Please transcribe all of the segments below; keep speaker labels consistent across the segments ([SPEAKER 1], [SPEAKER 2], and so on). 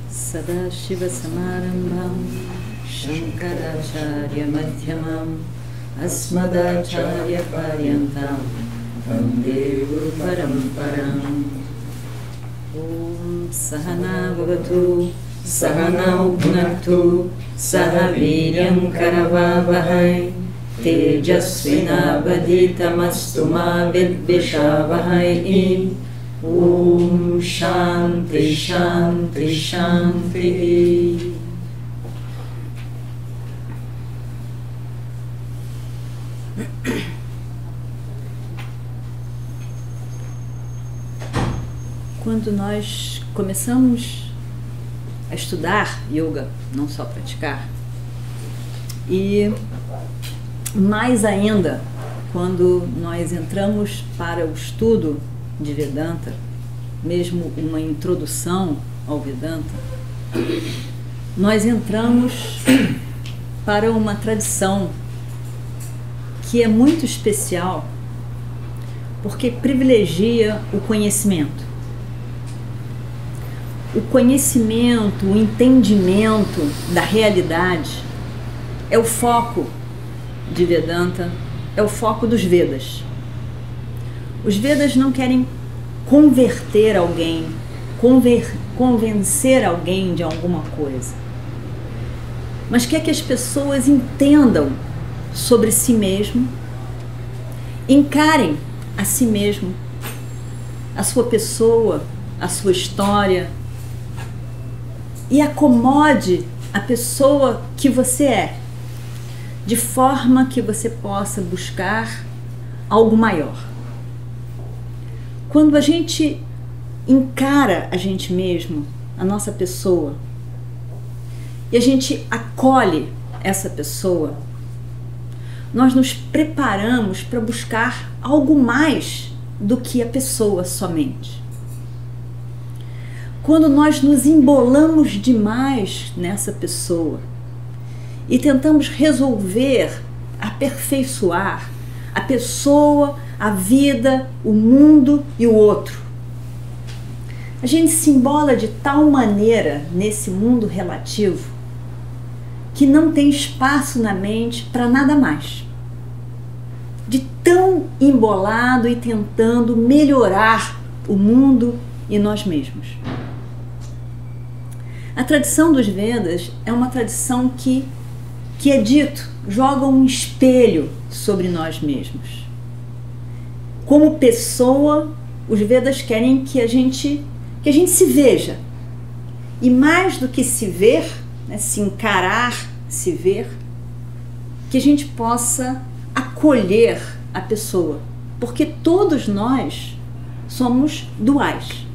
[SPEAKER 1] Sadashiva Samarambham Shankaracharya Madhyamam Asmadacharya Paryantam Vande Guru Paramparam. Om Sahana Bhavatu Sahanau Bhunaktu Saha Viryam Karavavahai Tejasvinavaditamastu ma vidvishavahai. Om Shanti Shanti Shanti. Quando nós começamos a estudar yoga, não só praticar, e mais ainda quando nós entramos para o estudo de Vedanta, mesmo uma introdução ao Vedanta, nós entramos para uma tradição que é muito especial, porque privilegia o conhecimento. O conhecimento, o entendimento da realidade é o foco de Vedanta, é o foco dos Vedas. Os Vedas não querem converter alguém, convencer alguém de alguma coisa, mas quer que as pessoas entendam sobre si mesmo, encarem a si mesmo, a sua pessoa, a sua história, e acomode a pessoa que você é, de forma que você possa buscar algo maior. Quando a gente encara a gente mesmo, a nossa pessoa, e a gente acolhe essa pessoa, nós nos preparamos para buscar algo mais do que a pessoa somente. Quando nós nos embolamos demais nessa pessoa e tentamos resolver, aperfeiçoar a pessoa, a vida, o mundo e o outro, a gente se embola de tal maneira nesse mundo relativo que não tem espaço na mente para nada mais. De tão embolado e tentando melhorar o mundo e nós mesmos. A tradição dos Vedas é uma tradição que é dito, joga um espelho sobre nós mesmos. Como pessoa, os Vedas querem que a gente se veja. E mais do que se ver, né, se encarar, se ver, que a gente possa acolher a pessoa. Porque todos nós somos duais.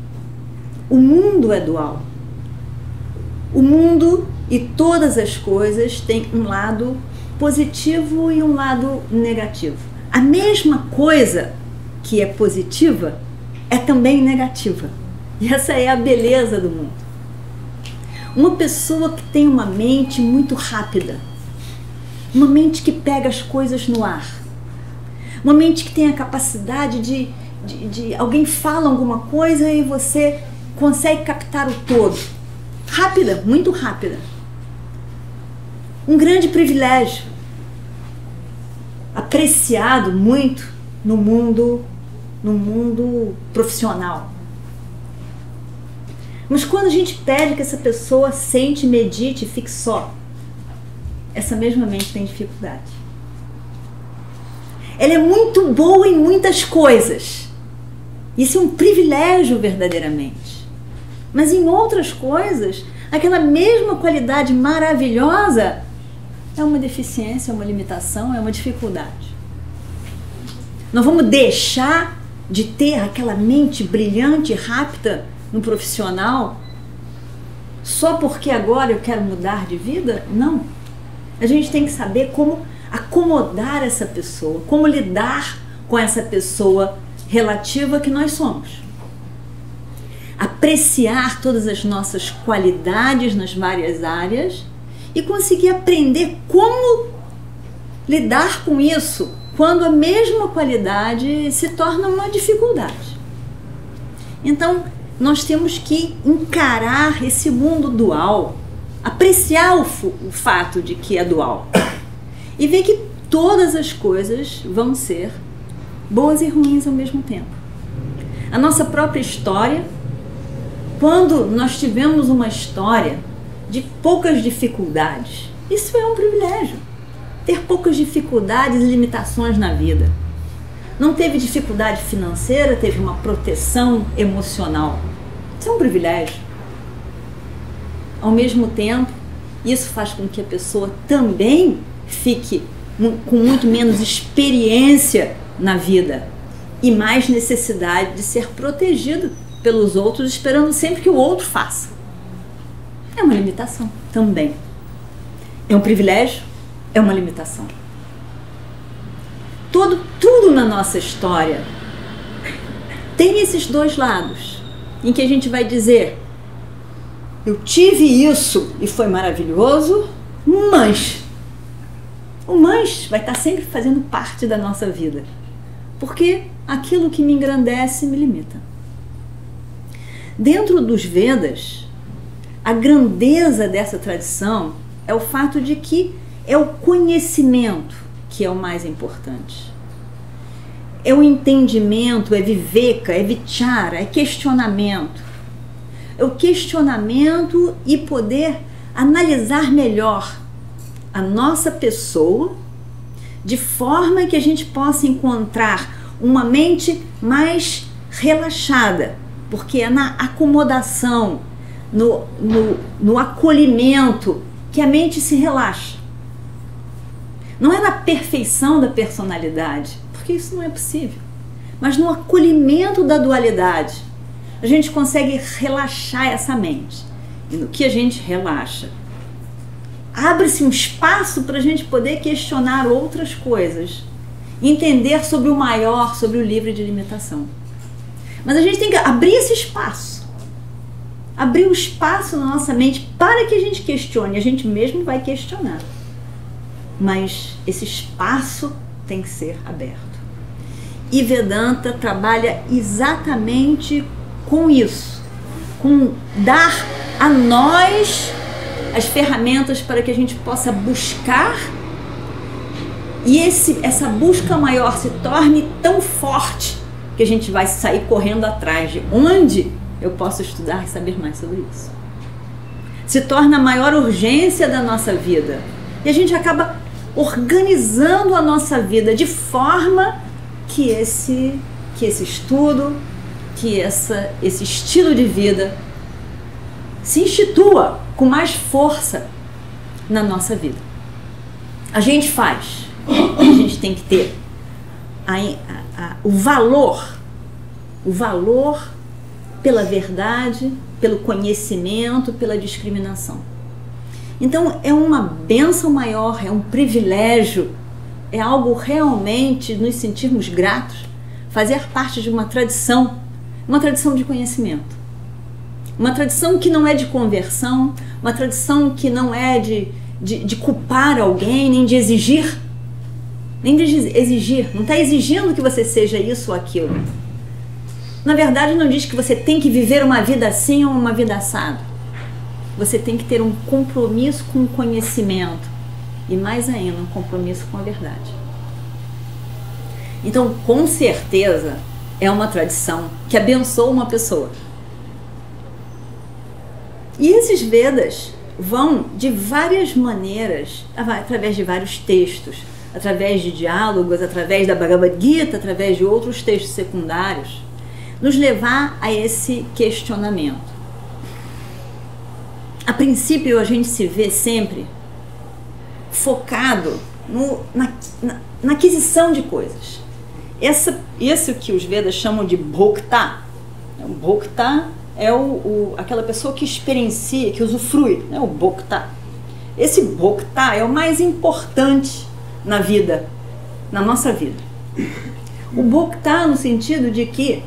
[SPEAKER 1] O mundo é dual. O mundo e todas as coisas têm um lado positivo e um lado negativo. A mesma coisa que é positiva é também negativa. E essa é a beleza do mundo. Uma pessoa que tem uma mente muito rápida, uma mente que pega as coisas no ar, uma mente que tem a capacidade de alguém fala alguma coisa e você consegue captar o todo. Rápida, muito rápida. Um grande privilégio, apreciado muito no mundo profissional. Mas quando a gente pede que essa pessoa sente, medite e fique só, essa mesma mente tem dificuldade. Ela é muito boa em muitas coisas. Isso é um privilégio verdadeiramente. Mas em outras coisas, aquela mesma qualidade maravilhosa é uma deficiência, é uma limitação, é uma dificuldade. Nós vamos deixar de ter aquela mente brilhante e rápida no profissional só porque agora eu quero mudar de vida? Não. A gente tem que saber como acomodar essa pessoa, como lidar com essa pessoa relativa que nós somos. Apreciar todas as nossas qualidades nas várias áreas e conseguir aprender como lidar com isso quando a mesma qualidade se torna uma dificuldade. Então, nós temos que encarar esse mundo dual, apreciar o fato de que é dual e ver que todas as coisas vão ser boas e ruins ao mesmo tempo. A nossa própria história, quando nós tivemos uma história de poucas dificuldades, isso é um privilégio. Ter poucas dificuldades e limitações na vida. Não teve dificuldade financeira, teve uma proteção emocional. Isso é um privilégio. Ao mesmo tempo, isso faz com que a pessoa também fique com muito menos experiência na vida e mais necessidade de ser protegido pelos outros, esperando sempre que o outro faça. É uma limitação também. É um privilégio, é uma limitação. Tudo na nossa história tem esses dois lados, em que a gente vai dizer: eu tive isso e foi maravilhoso, mas o mas vai estar sempre fazendo parte da nossa vida, porque aquilo que me engrandece me limita. Dentro dos Vedas, a grandeza dessa tradição é o fato de que é o conhecimento que é o mais importante. É o entendimento, é viveka, é vichara, é questionamento. É o questionamento e poder analisar melhor a nossa pessoa, de forma que a gente possa encontrar uma mente mais relaxada, porque é na acomodação, no acolhimento que a mente se relaxa. Não é na perfeição da personalidade, porque isso não é possível, mas no acolhimento da dualidade a gente consegue relaxar essa mente. E no que a gente relaxa, abre-se um espaço para a gente poder questionar outras coisas, entender sobre o maior, sobre o livre de limitação. Mas a gente tem que abrir esse espaço, abrir um espaço na nossa mente para que a gente questione. A gente mesmo vai questionar, mas esse espaço tem que ser aberto. E Vedanta trabalha exatamente com isso, com dar a nós as ferramentas para que a gente possa buscar e essa busca maior se torne tão forte que a gente vai sair correndo atrás de onde eu posso estudar e saber mais sobre isso. Se torna a maior urgência da nossa vida e a gente acaba organizando a nossa vida de forma que esse estudo, que esse estilo de vida se institua com mais força na nossa vida. A gente faz, a gente tem que ter o valor pela verdade, pelo conhecimento, pela discriminação. Então é uma bênção maior, é um privilégio, é algo realmente nos sentirmos gratos, fazer parte de uma tradição de conhecimento. Uma tradição que não é de conversão, uma tradição que não é de culpar alguém, nem de exigir. Nem de exigir, não está exigindo que você seja isso ou aquilo. Na verdade, não diz que você tem que viver uma vida assim ou uma vida assado. Você tem que ter um compromisso com o conhecimento e, mais ainda, um compromisso com a verdade. Então, com certeza, é uma tradição que abençoa uma pessoa. E esses Vedas vão de várias maneiras, através de vários textos, através de diálogos, através da Bhagavad Gita, através de outros textos secundários, nos levar a esse questionamento. A princípio, a gente se vê sempre focado na aquisição de coisas. Esse que os Vedas chamam de Bhokta. O Bhokta é aquela pessoa que experiencia, que usufrui, né? O Bhokta. Esse Bhokta é o mais importante na vida, na nossa vida. O Bhokta no sentido de que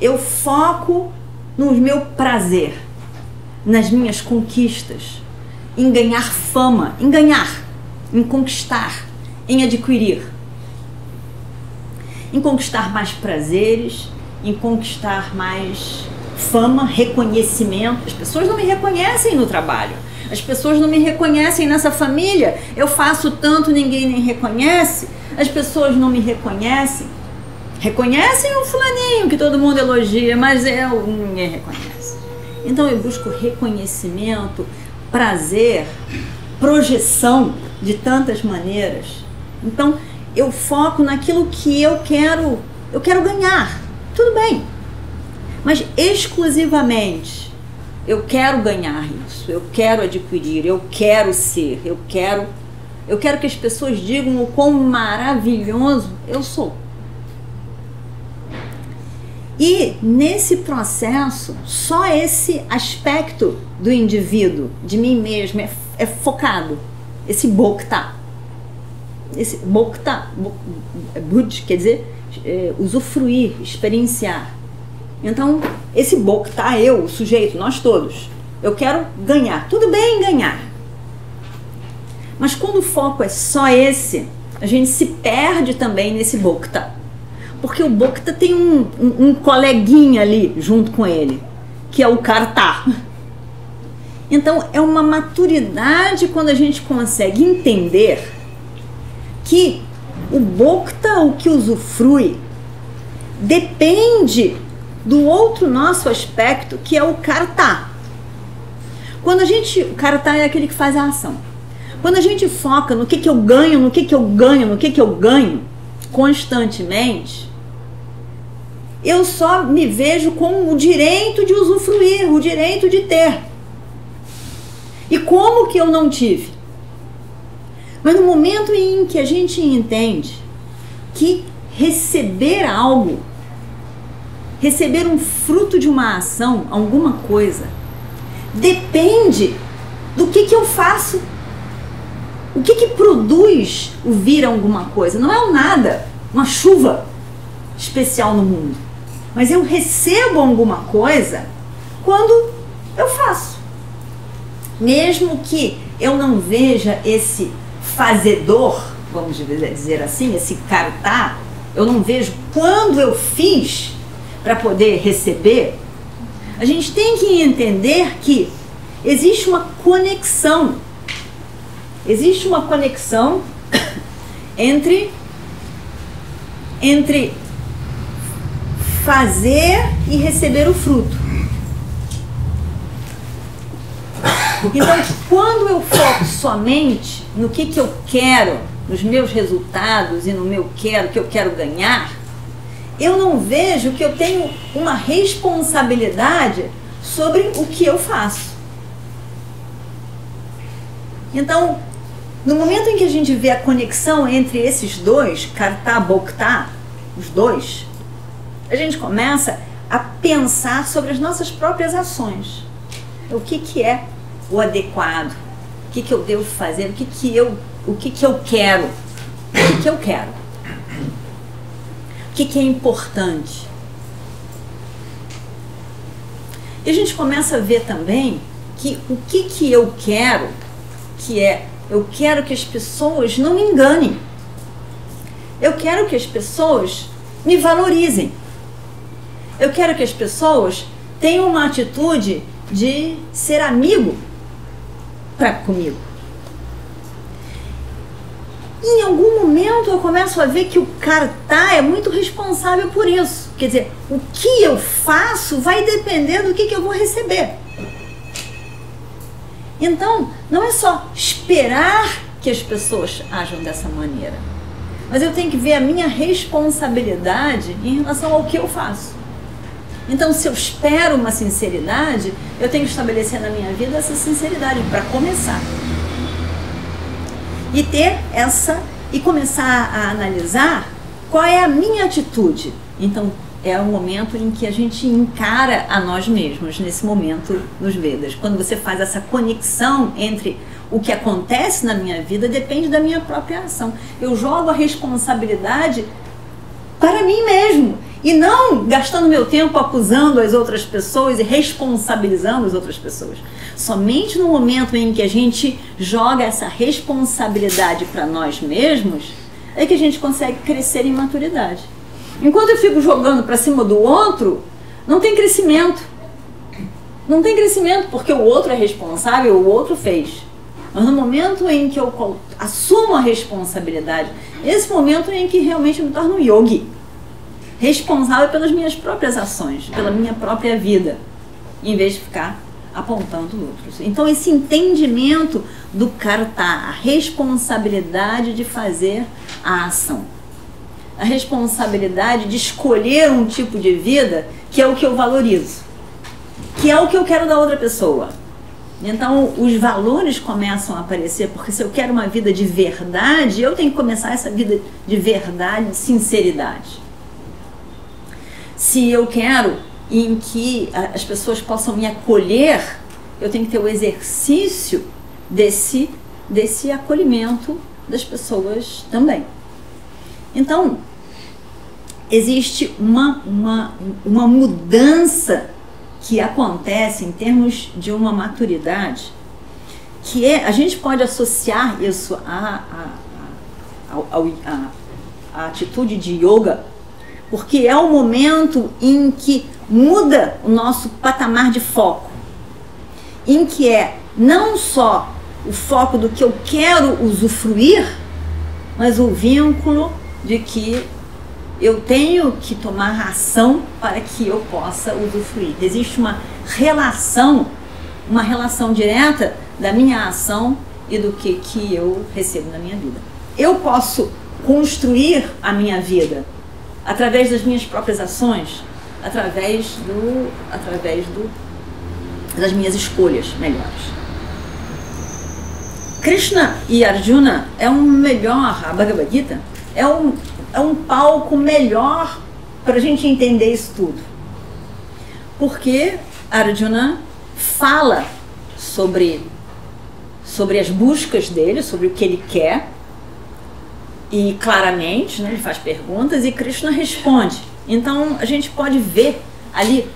[SPEAKER 1] eu foco no meu prazer, nas minhas conquistas, em ganhar fama, em conquistar, em adquirir, em conquistar mais prazeres, em conquistar mais fama, reconhecimento. As pessoas não me reconhecem no trabalho, as pessoas não me reconhecem nessa família, eu faço tanto, ninguém nem reconhece, as pessoas não me reconhecem. Reconhecem o fulaninho que todo mundo elogia, mas ninguém reconhece. Então eu busco reconhecimento, prazer, projeção de tantas maneiras. Então eu foco naquilo que eu quero ganhar. Tudo bem, mas exclusivamente eu quero ganhar isso, eu quero adquirir, eu quero ser, eu quero que as pessoas digam o quão maravilhoso eu sou. E nesse processo, só esse aspecto do indivíduo, de mim mesmo, é focado. Esse bhokta. Esse bhokta, bhut, quer dizer, usufruir, experienciar. Então, esse bhokta, eu, o sujeito, nós todos, eu quero ganhar. Tudo bem ganhar. Mas quando o foco é só esse, a gente se perde também nesse bhokta. Porque o bhokta tem um coleguinha ali junto com ele, que é o karta. Então é uma maturidade quando a gente consegue entender que o bhokta, o que usufrui, depende do outro nosso aspecto, que é o karta. O karta é aquele que faz a ação. Quando a gente foca no que eu ganho, no que eu ganho, no que eu ganho, constantemente, eu só me vejo com o direito de usufruir, o direito de ter. E como que eu não tive? Mas no momento em que a gente entende que receber algo, receber um fruto de uma ação, alguma coisa, depende do que eu faço. O que produz o vir a alguma coisa? Não é um nada, uma chuva especial no mundo. Mas eu recebo alguma coisa quando eu faço. Mesmo que eu não veja esse fazedor, vamos dizer assim, esse karta, eu não vejo quando eu fiz para poder receber, a gente tem que entender que existe uma conexão. Existe uma conexão entre fazer e receber o fruto. Então, quando eu foco somente no que eu quero, nos meus resultados e no que eu quero ganhar, eu não vejo que eu tenho uma responsabilidade sobre o que eu faço. Então, no momento em que a gente vê a conexão entre esses dois, karta, bhokta, os dois, a gente começa a pensar sobre as nossas próprias ações. O que é o adequado? O que eu devo fazer? O que eu quero? O que eu quero? O que é importante? E a gente começa a ver também que o que eu quero, eu quero que as pessoas não me enganem. Eu quero que as pessoas me valorizem. Eu quero que as pessoas tenham uma atitude de ser amigo comigo. Em algum momento eu começo a ver que o karta é muito responsável por isso. Quer dizer, o que eu faço vai depender do que eu vou receber. Então, não é só esperar que as pessoas ajam dessa maneira, mas eu tenho que ver a minha responsabilidade em relação ao que eu faço. Então, se eu espero uma sinceridade, eu tenho que estabelecer na minha vida essa sinceridade para começar. E começar a analisar qual é a minha atitude. Então, é o momento em que a gente encara a nós mesmos, nesse momento nos Vedas. Quando você faz essa conexão entre o que acontece na minha vida, depende da minha própria ação. Eu jogo a responsabilidade para mim mesmo E não gastando meu tempo acusando as outras pessoas e responsabilizando as outras pessoas. Somente no momento em que a gente joga essa responsabilidade para nós mesmos, é que a gente consegue crescer em maturidade. Enquanto eu fico jogando para cima do outro, não tem crescimento. Não tem crescimento porque o outro é responsável, o outro fez. Mas no momento em que eu assumo a responsabilidade, esse momento em que realmente eu me torno um yogi, responsável pelas minhas próprias ações, pela minha própria vida, em vez de ficar apontando outros. Então esse entendimento do karta, a responsabilidade de fazer a ação, a responsabilidade de escolher um tipo de vida que é o que eu valorizo, que é o que eu quero da outra pessoa. Então os valores começam a aparecer, porque se eu quero uma vida de verdade, eu tenho que começar essa vida de verdade, de sinceridade. Se eu quero em que as pessoas possam me acolher, eu tenho que ter o exercício desse acolhimento das pessoas também. Então, existe uma mudança que acontece em termos de uma maturidade, que a gente pode associar isso à atitude de yoga, porque é o momento em que muda o nosso patamar de foco, em que é não só o foco do que eu quero usufruir, mas o vínculo de que eu tenho que tomar ação para que eu possa usufruir. Existe uma relação direta da minha ação e do que eu recebo na minha vida. Eu posso construir a minha vida através das minhas próprias ações, através das minhas escolhas melhores. Krishna e Arjuna a Bhagavad Gita é um palco melhor para a gente entender isso tudo. Porque Arjuna fala sobre as buscas dele, sobre o que ele quer, e claramente, né, ele faz perguntas e Krishna responde. Então a gente pode ver ali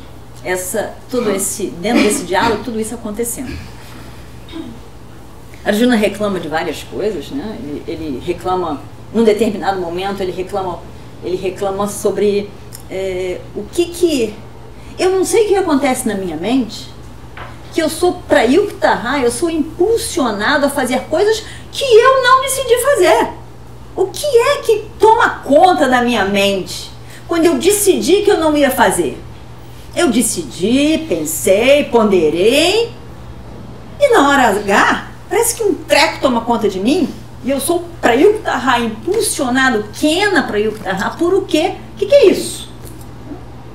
[SPEAKER 1] dentro desse diálogo, tudo isso acontecendo. Arjuna reclama de várias coisas, né? Ele reclama, num determinado momento, ele reclama sobre o que eu não sei o que acontece na minha mente, que eu sou prayuktara, eu sou impulsionado a fazer coisas que eu não decidi fazer. O que é que toma conta da minha mente quando eu decidi que eu não ia fazer? Eu decidi, pensei, ponderei, e na hora H, parece que um treco toma conta de mim, e eu sou prayuktara, impulsionado, kena prayuktara, por o quê? O que é isso?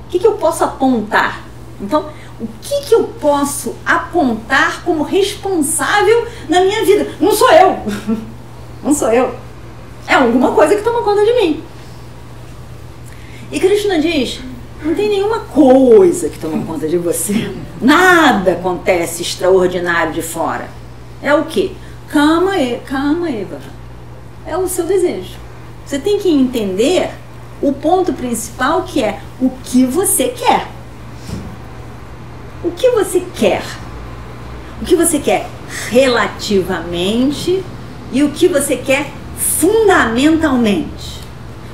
[SPEAKER 1] O que eu posso apontar? Então, o que eu posso apontar como responsável na minha vida? Não sou eu. Não sou eu. É alguma coisa que toma conta de mim. E Krishna diz, não tem nenhuma coisa que toma conta de você. Nada acontece extraordinário de fora. É o quê? Kama eva. É o seu desejo. Você tem que entender o ponto principal, que é o que você quer. O que você quer? O que você quer relativamente e o que você quer fundamentalmente.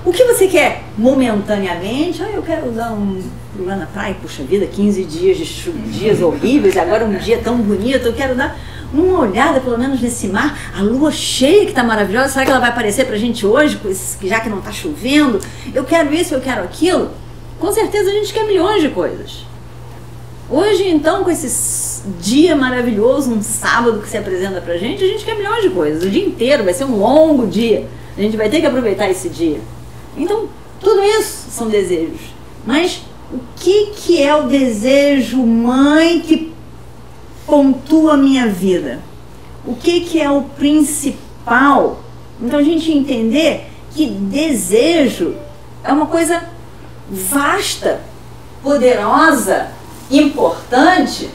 [SPEAKER 1] O que você quer momentaneamente? Eu quero dar pulo lá na praia, puxa vida, 15 dias de dias horríveis, agora um dia tão bonito, eu quero dar uma olhada pelo menos nesse mar, a lua cheia que está maravilhosa, será que ela vai aparecer pra gente hoje, já que não está chovendo? Eu quero isso, eu quero aquilo. Com certeza a gente quer milhões de coisas. Hoje então, com esse dia maravilhoso, um sábado que se apresenta pra gente, a gente quer milhões de coisas, o dia inteiro, vai ser um longo dia, a gente vai ter que aproveitar esse dia. Então, tudo isso são desejos, mas o que é o desejo mãe que pontua a minha vida? O que é o principal? Então a gente entender que desejo é uma coisa vasta, poderosa, importante,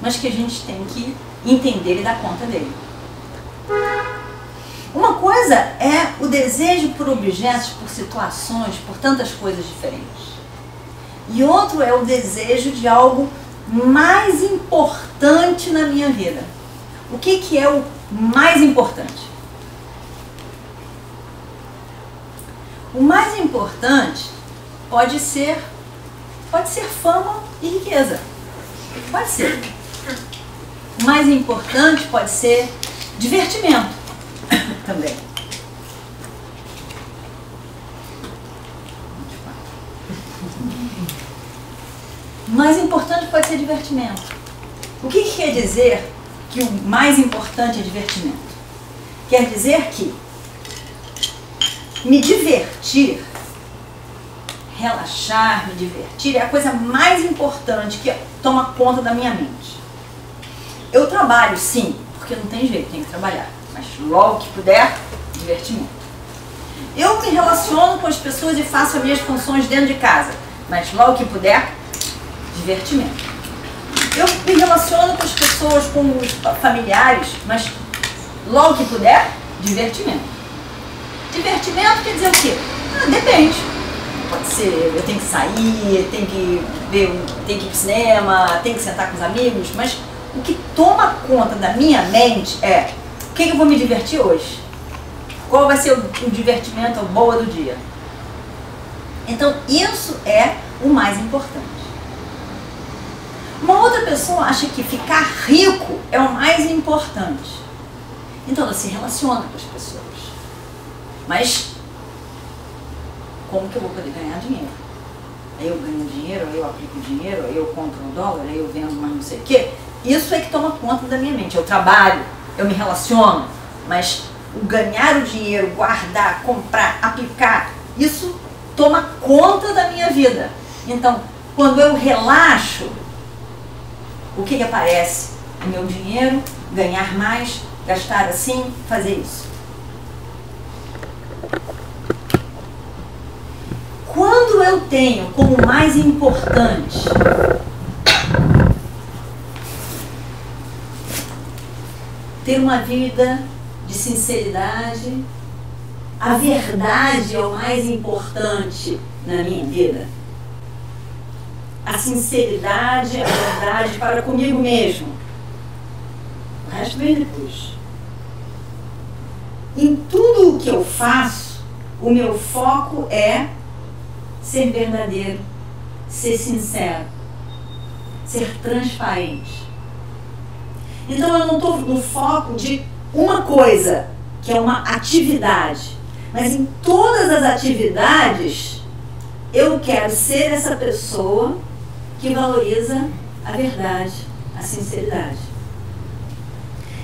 [SPEAKER 1] mas que a gente tem que entender e dar conta dele. Uma coisa é o desejo por objetos, por situações, por tantas coisas diferentes. E outro é o desejo de algo mais importante na minha vida. O que é o mais importante? O mais importante pode ser fama e riqueza. Pode ser. O mais importante pode ser divertimento também. O mais importante pode ser divertimento. O que quer dizer que o mais importante é divertimento? Quer dizer que me divertir, relaxar, me divertir é a coisa mais importante que toma conta da minha mente. Eu trabalho, sim, porque não tem jeito, tem que trabalhar. Mas logo que puder, divertimento. Eu me relaciono com as pessoas e faço as minhas funções dentro de casa. Mas logo que puder, divertimento. Eu me relaciono com as pessoas, com os familiares, mas logo que puder, divertimento. Divertimento quer dizer o quê? Depende. Pode ser, eu tenho que sair, tenho que ir pro cinema, tenho que sentar com os amigos, mas o que toma conta da minha mente é o que eu vou me divertir hoje? Qual vai ser o divertimento, a boa do dia? Então, isso é o mais importante. Uma outra pessoa acha que ficar rico é o mais importante. Então, ela se relaciona com as pessoas. Mas, como que eu vou poder ganhar dinheiro? Aí eu ganho dinheiro, aí eu aplico dinheiro, aí eu compro um dólar, aí eu vendo mais não sei o quê. Isso é que toma conta da minha mente. Eu trabalho, eu me relaciono, mas o ganhar o dinheiro, guardar, comprar, aplicar, isso toma conta da minha vida. Então, quando eu relaxo, o que aparece? O meu dinheiro, ganhar mais, gastar assim, fazer isso. Quando eu tenho como mais importante ter uma vida de sinceridade, a verdade é o mais importante na minha vida. A sinceridade, a verdade para comigo mesmo. O resto vem depois. Em tudo o que eu faço, o meu foco é ser verdadeiro, ser sincero, ser transparente. Então eu não estou no foco de uma coisa, que é uma atividade, mas em todas as atividades eu quero ser essa pessoa que valoriza a verdade, a sinceridade.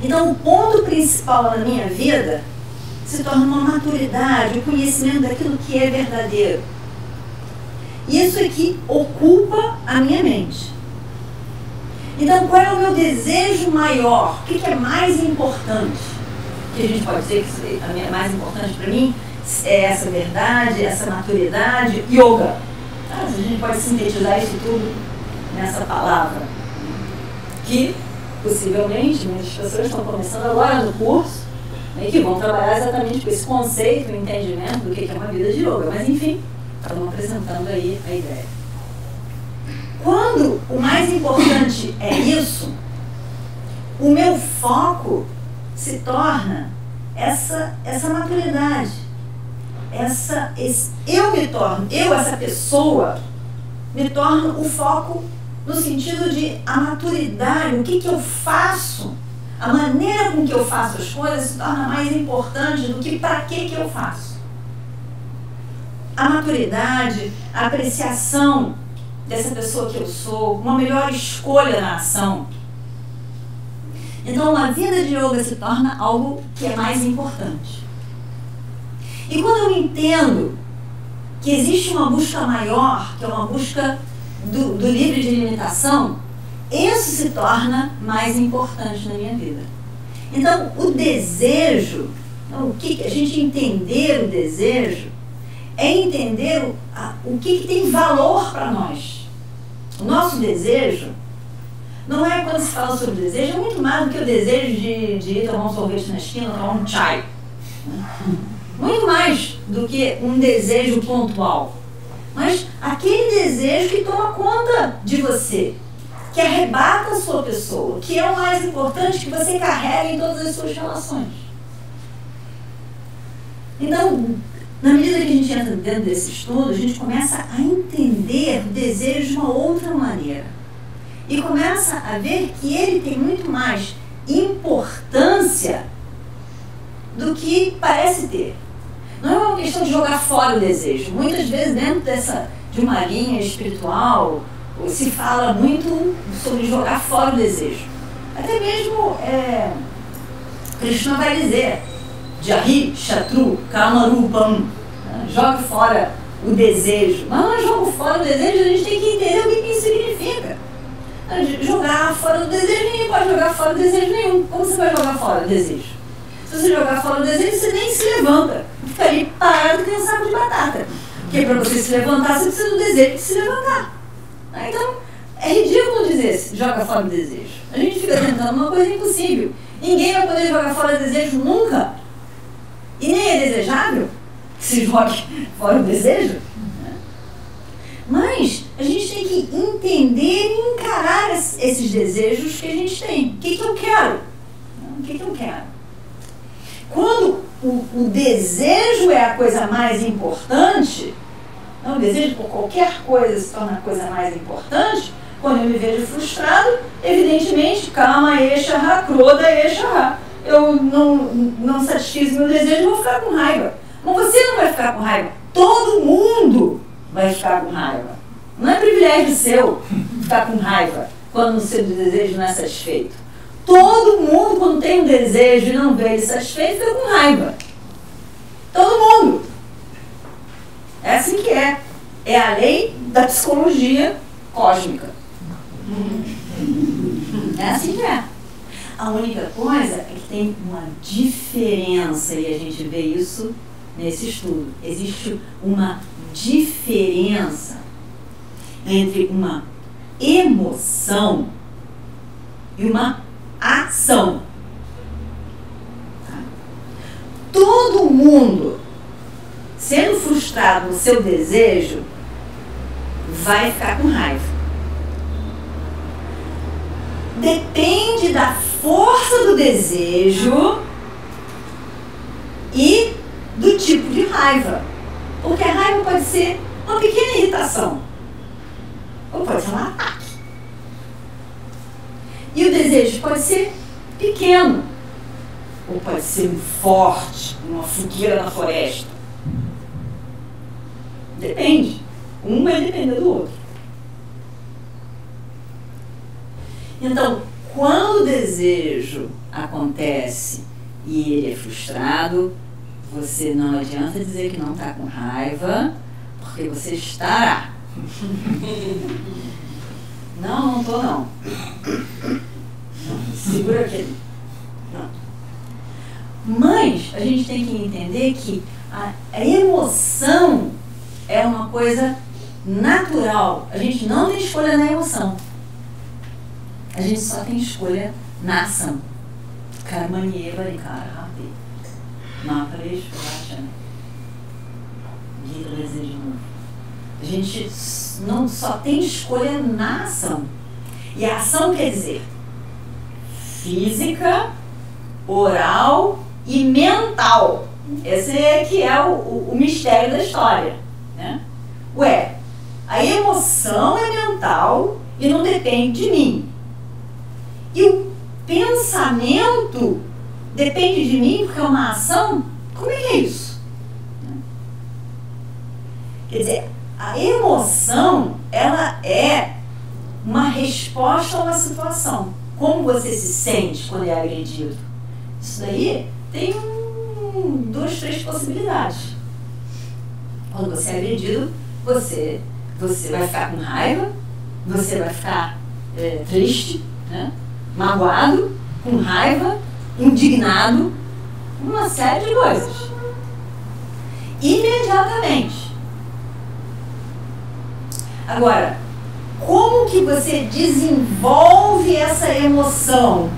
[SPEAKER 1] Então o ponto principal na minha vida se torna uma maturidade, o conhecimento daquilo que é verdadeiro. Isso é que ocupa a minha mente. Então, qual é o meu desejo maior? O que é mais importante? Que a gente pode dizer que a mais importante para mim é essa verdade, essa maturidade, yoga. A gente pode sintetizar isso tudo nessa palavra. Que, possivelmente, muitas pessoas estão começando agora no curso, né, que vão trabalhar exatamente com esse conceito, o entendimento do que é uma vida de yoga. Mas, enfim, estamos apresentando aí a ideia. Quando o mais importante é isso, o meu foco se torna essa maturidade. Essa pessoa, me torno o foco no sentido de a maturidade, o que eu faço, a maneira com que eu faço as coisas se torna mais importante do que para que eu faço. A maturidade, a apreciação dessa pessoa que eu sou, uma melhor escolha na ação. Então a vida de yoga se torna algo que é mais importante. E quando eu entendo que existe uma busca maior, que é uma busca do livre de limitação, isso se torna mais importante na minha vida. Então o desejo, o que a gente entender o desejo, é entender o que tem valor para nós. O nosso desejo não é, quando se fala sobre desejo, é muito mais do que o desejo de ir tomar um sorvete na esquina, tomar um chai. Muito mais do que um desejo pontual. Mas aquele desejo que toma conta de você, que arrebata a sua pessoa, que é o mais importante, que você carrega em todas as suas relações. Então, na medida que a gente entra dentro desse estudo, a gente começa a entender o desejo de uma outra maneira. E começa a ver que ele tem muito mais importância do que parece ter. Não é uma questão de jogar fora o desejo. Muitas vezes, dentro de uma linha espiritual, se fala muito sobre jogar fora o desejo. Até mesmo Krishna vai dizer, Jari, Shatru, Kamarupam, joga fora o desejo. Mas não é jogo fora o desejo, a gente tem que entender o que isso significa. Jogar fora o desejo, ninguém pode jogar fora o desejo nenhum. Como você vai jogar fora o desejo? Se você jogar fora o desejo, você nem se levanta. Fica ali parado que nem um saco de batata. Porque para você se levantar, você precisa do desejo de se levantar. Então, é ridículo dizer joga fora o desejo. A gente fica tentando uma coisa impossível. Ninguém vai poder jogar fora o desejo nunca. E nem é desejável que se jogue fora o desejo. Mas a gente tem que entender e encarar esses desejos que a gente tem. O que eu quero? O que eu quero? Quando o desejo é a coisa mais importante, o desejo por qualquer coisa se torna a coisa mais importante, quando eu me vejo frustrado, evidentemente, Kama, Esha, Kroda, Esha. Eu não satisfiz meu desejo, eu vou ficar com raiva. Mas você não vai ficar com raiva. Todo mundo vai ficar com raiva. Não é privilégio seu ficar com raiva quando o seu desejo não é satisfeito. Todo mundo, quando tem um desejo e não vê ele satisfeito, fica com raiva. Todo mundo. É assim que é. É a lei da psicologia cósmica. É assim que é. A única coisa é que tem uma diferença, e a gente vê isso nesse estudo. Existe uma diferença entre uma emoção e uma ação. Tá? Todo mundo, sendo frustrado no seu desejo, vai ficar com raiva. Depende da força do desejo e do tipo de raiva. Porque a raiva pode ser uma pequena irritação, ou pode ser um ataque. E o desejo pode ser pequeno, ou pode ser forte, uma fogueira na floresta. Depende. Um vai depender do outro. Então, quando o desejo acontece e ele é frustrado, você não adianta dizer que não está com raiva, porque você estará. Não estou não. Segura aqui. Não. Mas a gente tem que entender que a emoção é uma coisa natural. A gente não tem escolha na emoção. A gente só tem escolha na ação. Karmanieva Rikara Rabi. Mahapresh Vachana. Gita de novo. A gente não só tem escolha na ação. E a ação quer dizer física, oral e mental. Esse é que é o mistério da história, né? Ué, a emoção é mental e não depende de mim. E o pensamento depende de mim porque é uma ação? Como é que é isso? Quer dizer, a emoção, ela é uma resposta a uma situação. Como você se sente quando é agredido? Isso daí tem 2, 3 possibilidades. Quando você é agredido, você vai ficar com raiva, você vai ficar triste, né? Magoado, com raiva, indignado, uma série de coisas. Imediatamente. Agora, como que você desenvolve essa emoção?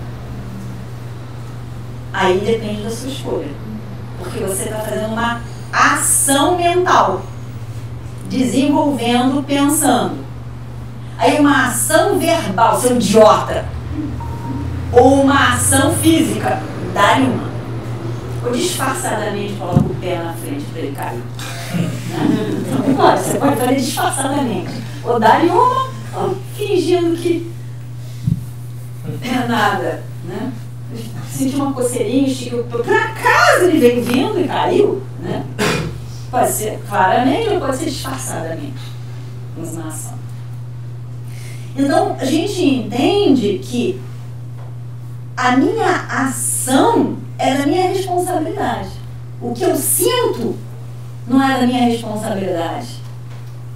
[SPEAKER 1] Aí depende da sua escolha. porque você está fazendo uma ação mental, desenvolvendo, pensando. Aí uma ação verbal, seu idiota, ou uma ação física, dá-lhe uma. Ou disfarçadamente coloca o pé na frente para ele cair. Então, claro, você pode fazer disfarçadamente. Ou dá-lhe uma, ou fingindo que não é nada, né? Sentiu uma coceirinha, esticou, por acaso ele veio vindo e caiu, né? Pode ser claramente ou pode ser disfarçadamente. Uma ação. Então, a gente entende que a minha ação é da minha responsabilidade. O que eu sinto não é da minha responsabilidade,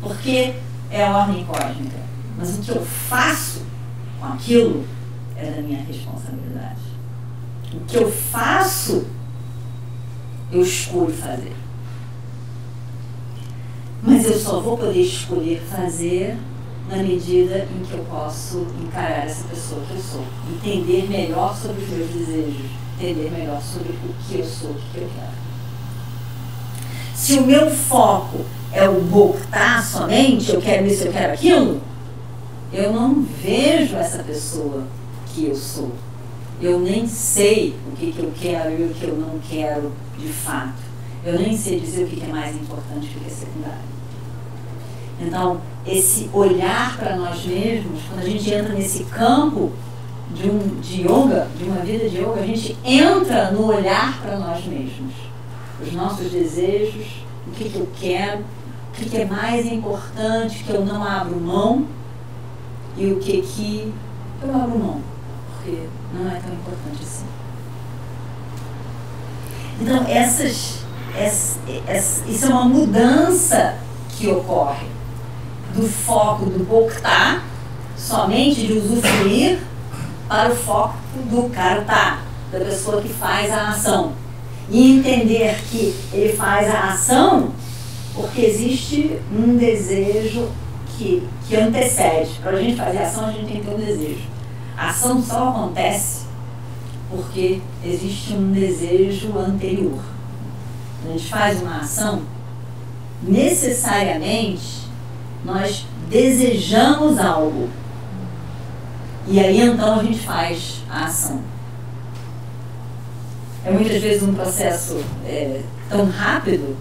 [SPEAKER 1] porque é a ordem cósmica. Mas o que eu faço com aquilo é da minha responsabilidade. O que eu faço, eu escolho fazer. Mas eu só vou poder escolher fazer na medida em que eu posso encarar essa pessoa que eu sou, entender melhor sobre os meus desejos, entender melhor sobre o que eu sou, o que eu quero. Se o meu foco é o voltar somente, eu quero isso, eu quero aquilo, eu não vejo essa pessoa que eu sou. Eu nem sei o que eu quero e o que eu não quero de fato. Eu nem sei dizer o que é mais importante e o que é secundário. Então, esse olhar para nós mesmos, quando a gente entra nesse campo de yoga, de uma vida de yoga, a gente entra no olhar para nós mesmos. Os nossos desejos, o que eu quero, o que é mais importante que eu não abro mão e o que eu abro mão, porque não é tão importante assim. Então, isso é uma mudança que ocorre do foco do bhokta, somente de usufruir, para o foco do karta, da pessoa que faz a ação. E entender que ele faz a ação porque existe um desejo que antecede. Para a gente fazer a ação, a gente tem que ter um desejo. A ação só acontece porque existe um desejo anterior. Quando a gente faz uma ação, necessariamente nós desejamos algo. E aí então a gente faz a ação. É muitas vezes um processo tão rápido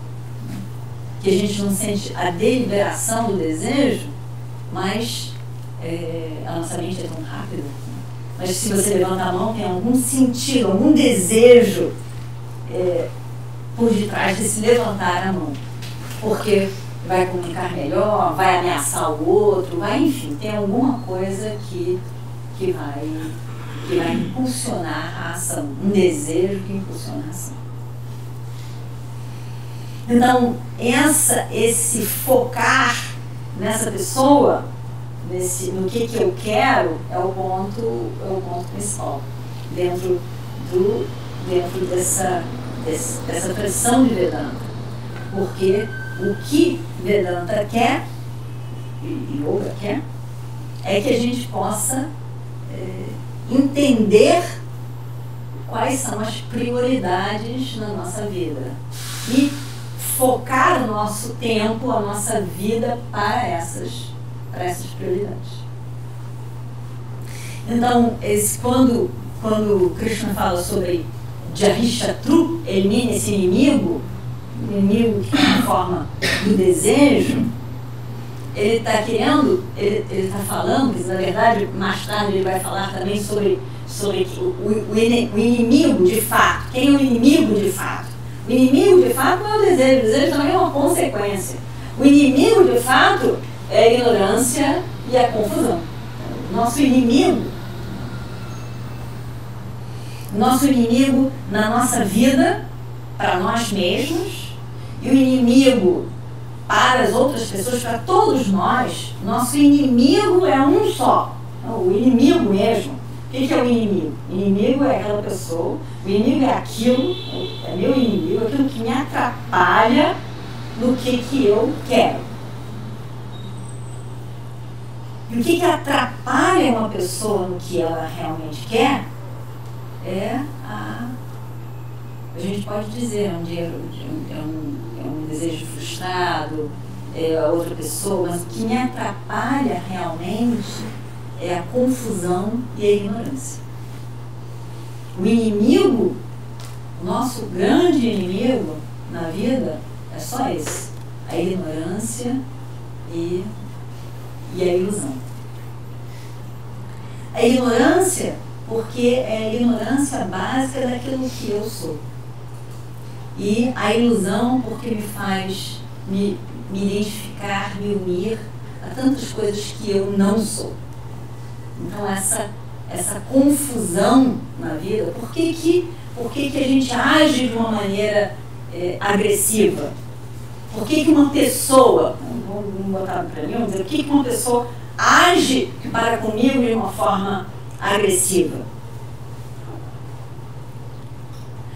[SPEAKER 1] que a gente não sente a deliberação do desejo, mas a nossa mente é tão rápida. Mas se você levanta a mão, tem algum sentido, algum desejo por detrás de se levantar a mão. Porque vai comunicar melhor, vai ameaçar o outro, enfim, tem alguma coisa que vai impulsionar a ação, um desejo que impulsiona a ação. Então, esse focar nessa pessoa, no que eu quero, é o ponto principal, dentro dessa tradição de Vedanta. Porque o que Vedanta quer, e Yoga quer, é que a gente possa entender quais são as prioridades na nossa vida e focar o nosso tempo, a nossa vida para essas prioridades. Então, quando Krishna fala sobre Jahishatru, elimine esse inimigo que é a forma do desejo, ele está ele está falando, que na verdade mais tarde ele vai falar também sobre o inimigo de fato. Quem é o inimigo de fato? O inimigo de fato não é o desejo também é uma consequência. O inimigo de fato é a ignorância e a confusão. Nosso inimigo na nossa vida, para nós mesmos, e o inimigo para as outras pessoas, para todos nós, nosso inimigo é um só. O inimigo mesmo. O que é o inimigo? O inimigo é aquela pessoa, o inimigo é aquilo, é meu inimigo, aquilo que me atrapalha no que eu quero. E o que atrapalha uma pessoa no que ela realmente quer é A gente pode dizer é um desejo frustrado, é outra pessoa, mas o que me atrapalha realmente é a confusão e a ignorância. O inimigo, o nosso grande inimigo na vida é só esse, a ignorância e a ilusão. A ignorância, porque é a ignorância básica daquilo que eu sou. E a ilusão, porque me faz me identificar, me unir a tantas coisas que eu não sou. Então essa confusão na vida, por que a gente age de uma maneira agressiva? Por que uma pessoa, vamos botar para mim, vamos dizer, por que uma pessoa age para comigo de uma forma agressiva?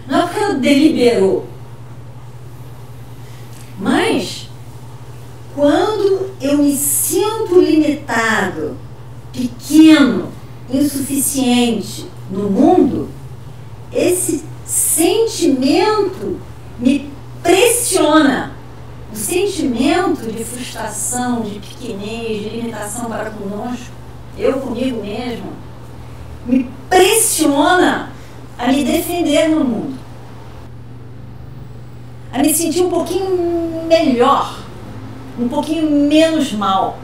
[SPEAKER 1] Não é porque ela deliberou, mas quando eu me sinto limitado, pequeno, insuficiente no mundo, esse sentimento me pressiona. O sentimento de frustração, de pequenez, de limitação para conosco, eu comigo mesmo, me pressiona a me defender no mundo, a me sentir um pouquinho melhor, um pouquinho menos mal.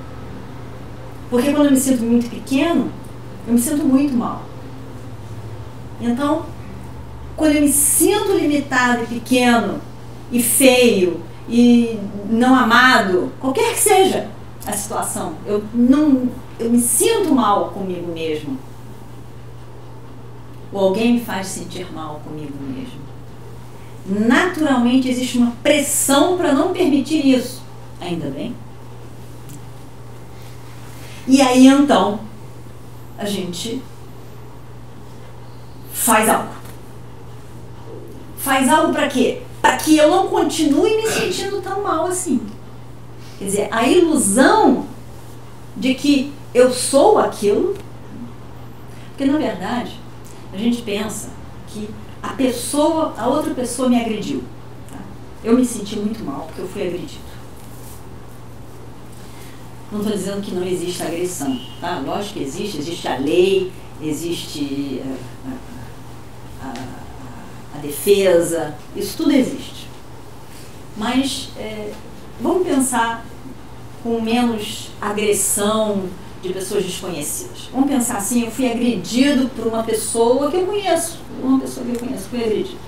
[SPEAKER 1] Porque quando eu me sinto muito pequeno, eu me sinto muito mal. Então, quando eu me sinto limitado e pequeno, e feio, e não amado, qualquer que seja a situação, eu me sinto mal comigo mesmo. Ou alguém me faz sentir mal comigo mesmo. Naturalmente existe uma pressão para não permitir isso. Ainda bem. E aí então a gente faz algo. Faz algo para quê? Para que eu não continue me sentindo tão mal assim. Quer dizer, a ilusão de que eu sou aquilo. Porque na verdade a gente pensa que a outra pessoa me agrediu. Tá? Eu me senti muito mal porque eu fui agredido. Não estou dizendo que não existe agressão, tá? Lógico que existe a lei, existe a defesa, isso tudo existe. Mas vamos pensar com menos agressão de pessoas desconhecidas. Vamos pensar assim, eu fui agredido por uma pessoa que eu conheço, fui agredido.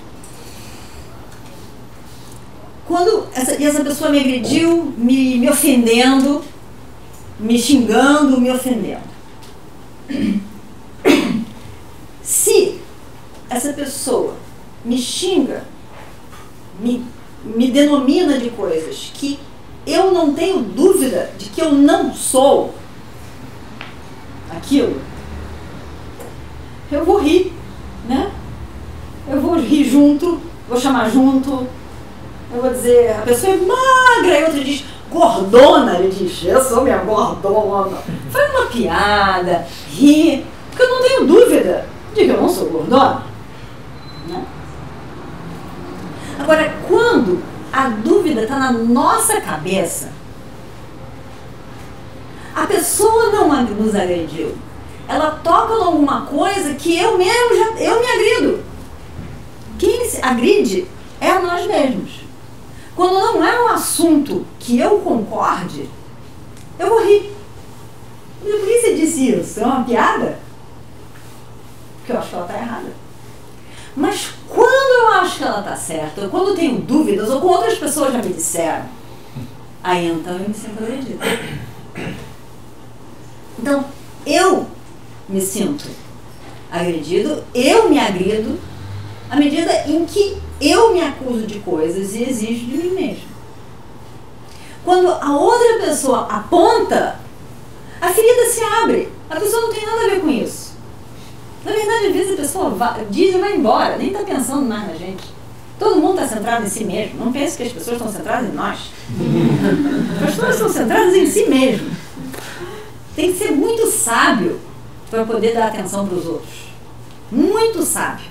[SPEAKER 1] Quando essa pessoa me agrediu, me ofendendo, me xingando, me ofendendo. Se essa pessoa me xinga, me denomina de coisas que eu não tenho dúvida de que eu não sou aquilo, eu vou rir, né? Eu vou rir junto, vou chamar junto, eu vou dizer, a pessoa é magra, e outra diz, gordona, ele diz, eu sou minha gordona. Faz uma piada, ri, porque eu não tenho dúvida de que eu não sou gordona. Né? Agora, quando a dúvida está na nossa cabeça, a pessoa não nos agrediu. Ela toca em alguma coisa que eu me agrido. Quem se agride é a nós mesmos. Quando não é um assunto que eu concorde, eu vou rir. E por que você disse isso? É uma piada? Porque eu acho que ela está errada. Mas quando eu acho que ela está certa, ou quando eu tenho dúvidas, ou quando outras pessoas já me disseram, aí então eu me sinto agredida. Então, eu me sinto agredido, eu me agrido, à medida em que eu me acuso de coisas e exijo de mim mesmo. Quando a outra pessoa aponta, a ferida se abre. A pessoa não tem nada a ver com isso. Na verdade, às vezes a pessoa diz e vai embora, nem está pensando mais na gente. Todo mundo está centrado em si mesmo. Não pense que as pessoas estão centradas em nós. As pessoas estão centradas em si mesmo. Tem que ser muito sábio para poder dar atenção para os outros. Muito sábio.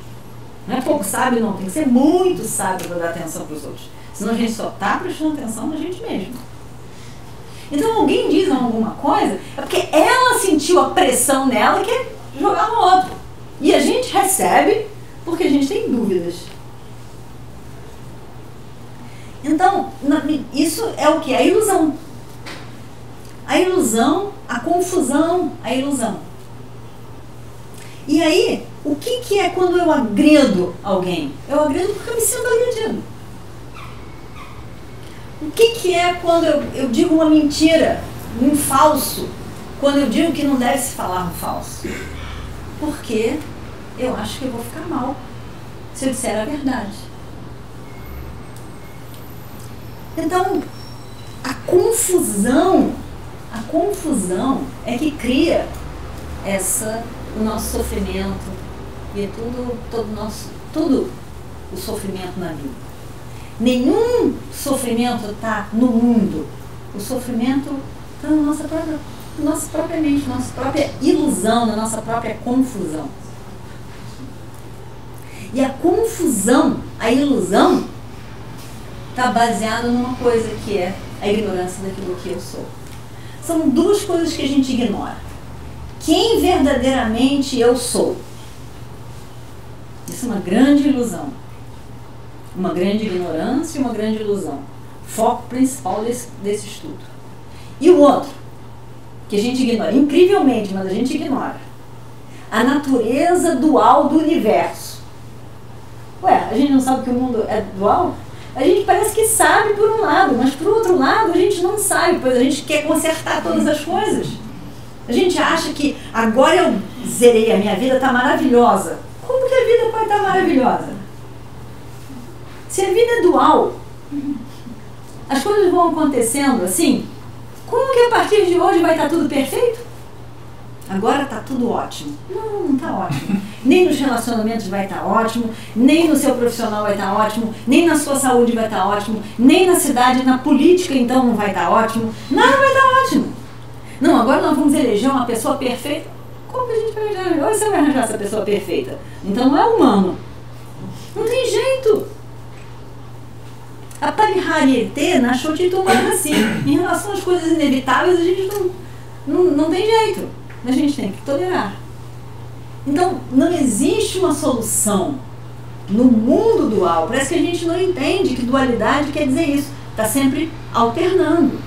[SPEAKER 1] Não é pouco sábio, não. Tem que ser muito sábio para dar atenção para os outros. Senão a gente só está prestando atenção na gente mesmo. Então alguém diz alguma coisa, é porque ela sentiu a pressão nela e quer jogar no outro. E a gente recebe porque a gente tem dúvidas. Então, isso é o que? A ilusão. A ilusão, a confusão, a ilusão. E aí, o que é quando eu agredo alguém? Eu agredo porque eu me sinto agredido. O que é quando eu digo uma mentira, um falso, quando eu digo que não deve se falar um falso? Porque eu acho que eu vou ficar mal se eu disser a verdade. Então, a confusão é que cria o nosso sofrimento e tudo o sofrimento na vida. Nenhum sofrimento está no mundo. O sofrimento está na nossa própria mente, nossa própria ilusão, na nossa própria confusão. E a confusão, a ilusão, está baseada numa coisa que é a ignorância daquilo que eu sou. São duas coisas que a gente ignora. Quem verdadeiramente eu sou? Isso é uma grande ilusão. Uma grande ignorância e uma grande ilusão. Foco principal desse estudo. E o outro, que a gente ignora, incrivelmente, mas a gente ignora. A natureza dual do universo. Ué, a gente não sabe que o mundo é dual? A gente parece que sabe por um lado, mas por outro lado a gente não sabe, pois a gente quer consertar todas as coisas. A gente acha que agora eu zerei, a minha vida está maravilhosa. Como que a vida pode estar maravilhosa? Se a vida é dual, as coisas vão acontecendo assim, como que a partir de hoje vai estar tudo perfeito? Agora está tudo ótimo. Não está ótimo. Nem nos relacionamentos vai estar ótimo, nem no seu profissional vai estar ótimo, nem na sua saúde vai estar ótimo, nem na cidade, na política então não vai estar ótimo. Nada vai estar ótimo. Não, agora nós vamos eleger uma pessoa perfeita. Como que a gente vai arranjar? Onde você vai arranjar essa pessoa perfeita? Então não é humano. Não tem jeito. A Parihariete nasceu de tomar assim. Em relação às coisas inevitáveis, a gente não tem jeito. A gente tem que tolerar. Então, não existe uma solução no mundo dual. Parece que a gente não entende que dualidade quer dizer isso. Está sempre alternando.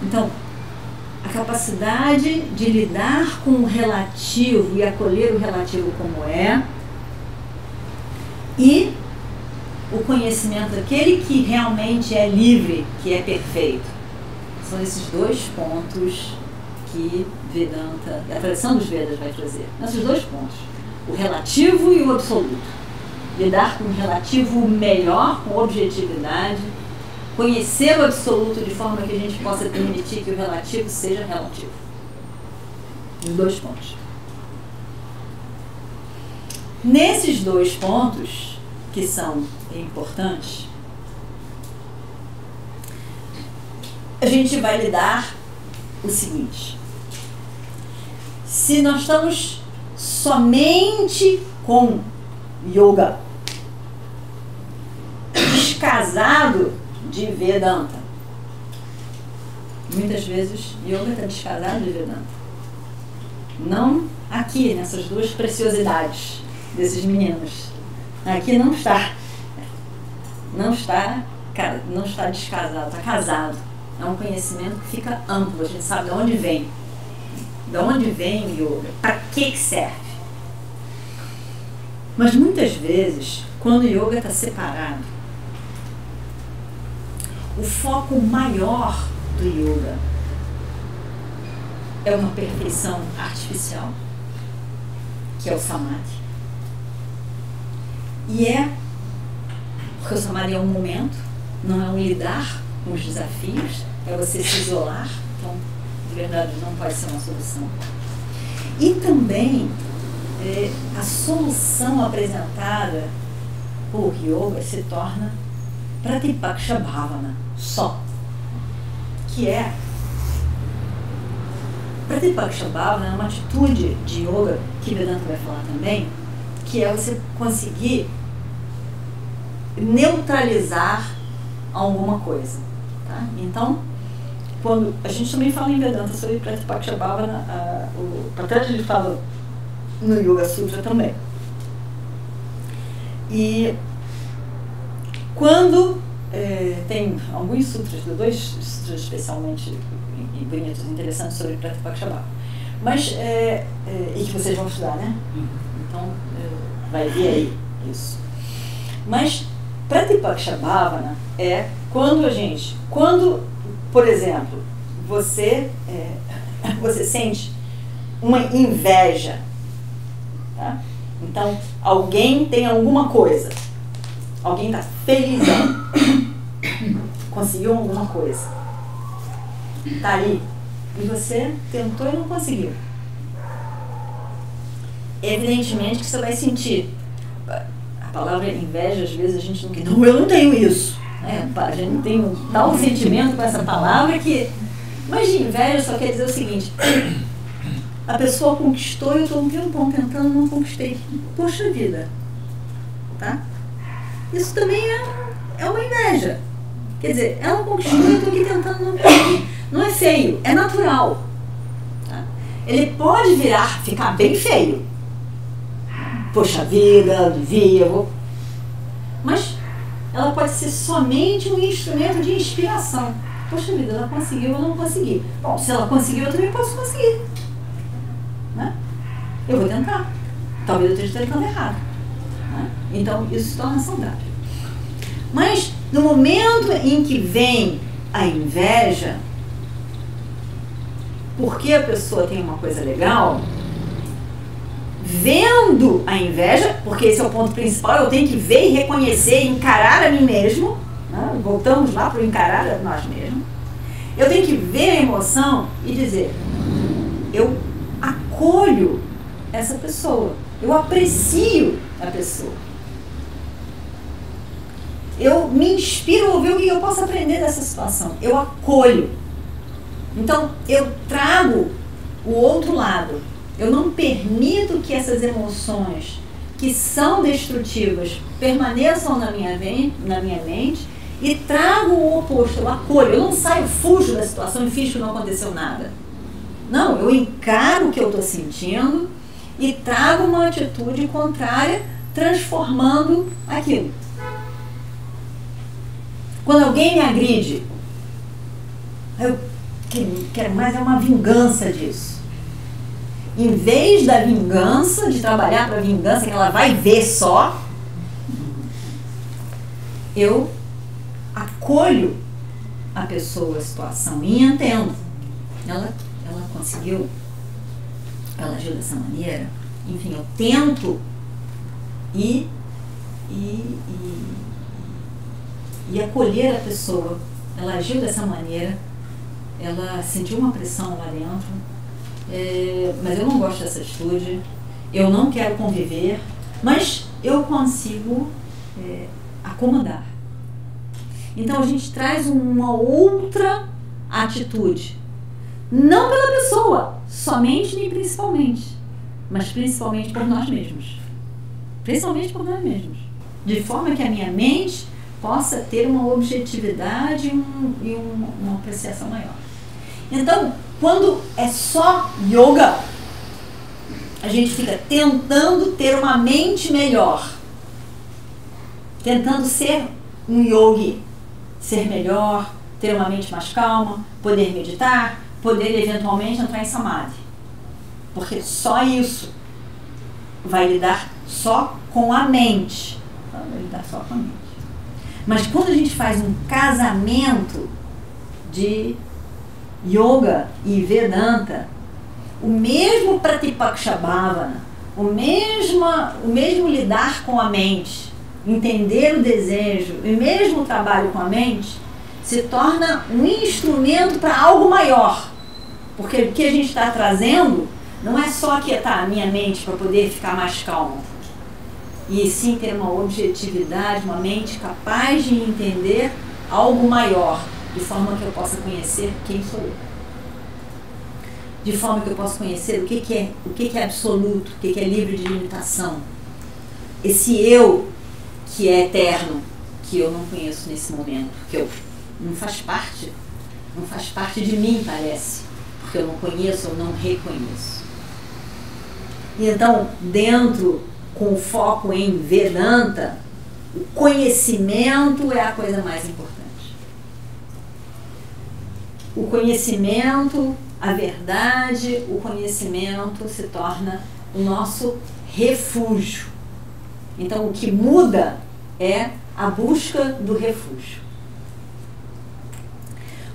[SPEAKER 1] Então, a capacidade de lidar com o relativo e acolher o relativo como é, e o conhecimento daquele que realmente é livre, que é perfeito. São esses dois pontos que Vedanta, a tradição dos Vedas vai trazer. Esses dois pontos, o relativo e o absoluto. Lidar com o relativo melhor, com objetividade, conhecer o absoluto de forma que a gente possa permitir que o relativo seja relativo. Os dois pontos. Nesses dois pontos, que são importantes, a gente vai lidar o seguinte: se nós estamos somente com yoga, descasado de Vedanta, muitas vezes yoga está descasado de Vedanta, não aqui nessas duas preciosidades desses meninos, aqui não está descasado, está casado. É um conhecimento que fica amplo, a gente sabe de onde vem. De onde vem o yoga? Para que serve? Mas muitas vezes, quando o yoga está separado, o foco maior do yoga é uma perfeição artificial, que é o samadhi. Porque o samadhi é um momento, não é um lidar com os desafios, é você se isolar. Então, de verdade, não pode ser uma solução. E também, a solução apresentada por yoga se torna Pratipaksha Bhavana, só. Que é Pratipaksha Bhavana é uma atitude de yoga, que Vedanta vai falar também, que é você conseguir neutralizar alguma coisa. Tá? Então, quando a gente também fala em Vedanta sobre Pratipakshibhavana, o Patanjali fala no Yoga Sutra também. E quando tem alguns sutras, dois sutras especialmente bonitos, interessantes sobre Pratipakshibhavana, mas e que vocês vão estudar, né? Então vai ver aí isso. Mas Pratipakshibhavana é quando, por exemplo, você sente uma inveja, tá? Então, alguém tem alguma coisa, alguém está felizão, conseguiu alguma coisa, está ali, e você tentou e não conseguiu. Evidentemente que você vai sentir, a palavra inveja, às vezes a gente não quer, não, eu não tenho isso. A gente tem um tal sentimento com essa palavra que, mas de inveja só quer dizer o seguinte: a pessoa conquistou e eu estou um tempão tentando, não conquistei. Poxa vida, tá? Isso também é uma inveja. Quer dizer, ela conquistou e eu estou aqui tentando, não conseguir. Não é feio, é natural. Tá? Ele pode ficar bem feio. Poxa vida, devia, mas ela pode ser somente um instrumento de inspiração. Poxa vida, ela conseguiu, eu não consegui. Bom, se ela conseguiu, eu também posso conseguir. Né? Eu vou tentar. Talvez eu esteja tentando errado. Né? Então, isso se torna saudável. Mas, no momento em que vem a inveja, porque a pessoa tem uma coisa legal, vendo a inveja, porque esse é o ponto principal, eu tenho que ver e reconhecer, encarar a mim mesmo, né? Voltamos lá para o encarar a nós mesmos. Eu tenho que ver a emoção e dizer, eu acolho essa pessoa, eu aprecio a pessoa, eu me inspiro a ver o que eu posso aprender dessa situação, eu acolho. Então, eu trago o outro lado. Eu não permito que essas emoções que são destrutivas permaneçam na minha mente e trago o oposto, eu acolho. Eu não saio, fujo da situação e finjo que não aconteceu nada. Não, eu encaro o que eu estou sentindo e trago uma atitude contrária, transformando aquilo. Quando alguém me agride, eu quero mais uma vingança disso. Em vez da vingança, de trabalhar para a vingança, que ela vai ver só, eu acolho a pessoa, a situação e entendo. Ela conseguiu, ela agiu dessa maneira, enfim, eu tento e acolher a pessoa. Ela agiu dessa maneira, ela sentiu uma pressão lá dentro. Mas eu não gosto dessa atitude, eu não quero conviver, mas eu consigo acomodar. Então a gente traz uma outra atitude, não pela pessoa, somente nem principalmente, mas principalmente por nós mesmos. Principalmente por nós mesmos. De forma que a minha mente possa ter uma objetividade e uma apreciação maior. Então, quando é só yoga, a gente fica tentando ter uma mente melhor, tentando ser um yogi, ser melhor, ter uma mente mais calma, poder meditar, poder eventualmente entrar em samadhi. Porque só isso vai lidar só com a mente. Vai lidar só com a mente. Mas quando a gente faz um casamento de Yoga e Vedanta, o mesmo Pratipakshibhavana, o mesmo lidar com a mente, entender o desejo, o mesmo trabalho com a mente, se torna um instrumento para algo maior. Porque o que a gente está trazendo não é só aquietar a minha mente para poder ficar mais calma, e sim ter uma objetividade, uma mente capaz de entender algo maior, de forma que eu possa conhecer quem sou eu. De forma que eu possa conhecer o que é absoluto, o que é livre de limitação. esse eu que é eterno, que eu não conheço nesse momento, que eu não faz parte de mim, parece, porque eu não conheço ou não reconheço. E então, dentro, com foco em Vedanta, o conhecimento é a coisa mais importante. O conhecimento, a verdade, o conhecimento se torna o nosso refúgio. Então, o que muda é a busca do refúgio.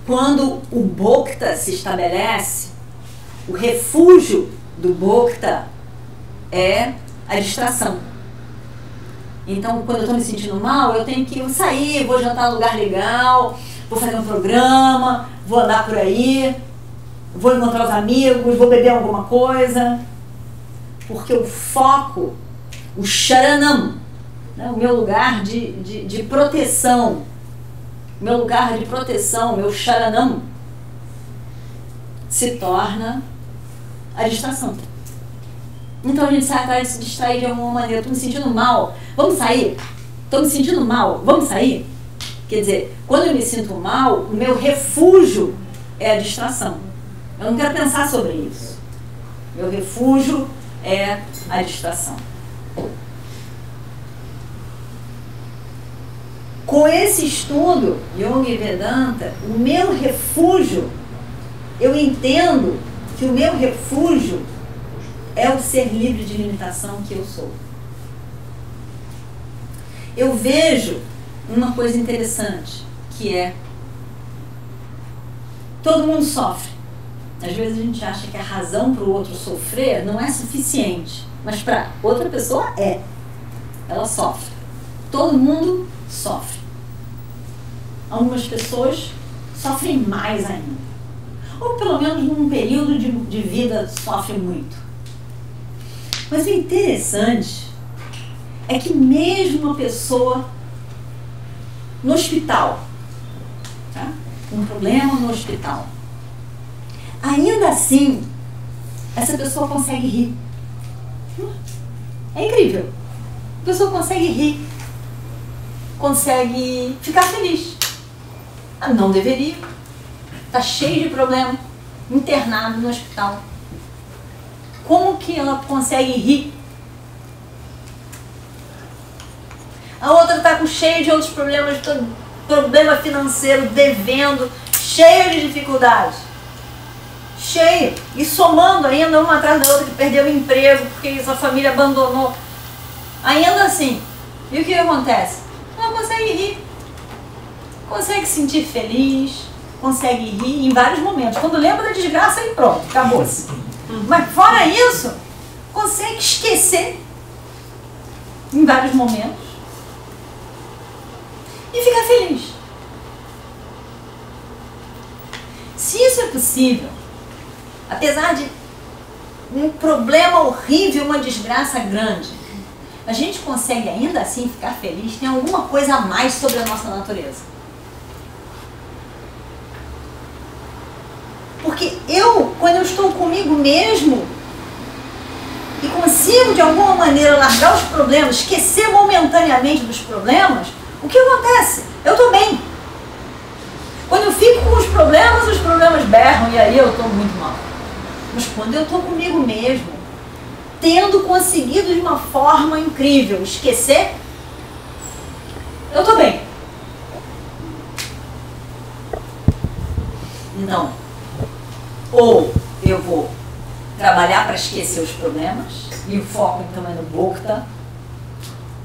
[SPEAKER 1] Quando o Bhokta se estabelece, o refúgio do Bhokta é a distração. Então, quando eu estou me sentindo mal, eu tenho que sair, vou jantar num lugar legal, vou fazer um programa, vou andar por aí, vou encontrar os amigos, vou beber alguma coisa. Porque o foco, o Sharanam, né, o meu lugar de proteção, meu lugar de proteção, meu Sharanam, se torna a distração. Então a gente sai atrás de se distrair de alguma maneira. Estou me sentindo mal, vamos sair? Estou me sentindo mal, vamos sair? Quer dizer, quando eu me sinto mal, o meu refúgio é a distração. Eu não quero pensar sobre isso. Meu refúgio é a distração. Com esse estudo, Yoga e Vedanta, o meu refúgio, eu entendo que o meu refúgio é o ser livre de limitação que eu sou. Eu vejo uma coisa interessante, que é todo mundo sofre. Às vezes a gente acha que a razão para o outro sofrer não é suficiente, mas para outra pessoa é. Ela sofre. Todo mundo sofre. Algumas pessoas sofrem mais ainda. Ou pelo menos num período de vida sofrem muito. Mas o interessante é que mesmo uma pessoa no hospital, tá? Um problema no hospital, ainda assim, essa pessoa consegue rir. É incrível. A pessoa consegue rir, consegue ficar feliz. Não deveria. Está cheio de problema, internado no hospital. Como que ela consegue rir? A outra está cheia de outros problemas, problema financeiro, devendo, cheia de dificuldades. Cheio. E somando ainda uma atrás da outra, que perdeu o emprego, porque a família abandonou. Ainda assim. E o que acontece? Ela consegue rir. Consegue se sentir feliz, consegue rir em vários momentos. Quando lembra da desgraça, aí pronto, acabou-se. Mas fora isso, consegue esquecer em vários momentos e ficar feliz. Se isso é possível, apesar de um problema horrível, uma desgraça grande, a gente consegue ainda assim ficar feliz, tem alguma coisa a mais sobre a nossa natureza. Porque quando eu estou comigo mesmo e consigo de alguma maneira largar os problemas, esquecer momentaneamente dos problemas, o que acontece? Eu estou bem. Quando eu fico com os problemas berram e aí eu estou muito mal. Mas quando eu estou comigo mesmo, tendo conseguido de uma forma incrível esquecer, eu estou bem. Então, ou eu vou trabalhar para esquecer os problemas, e o foco então é no Bhokta.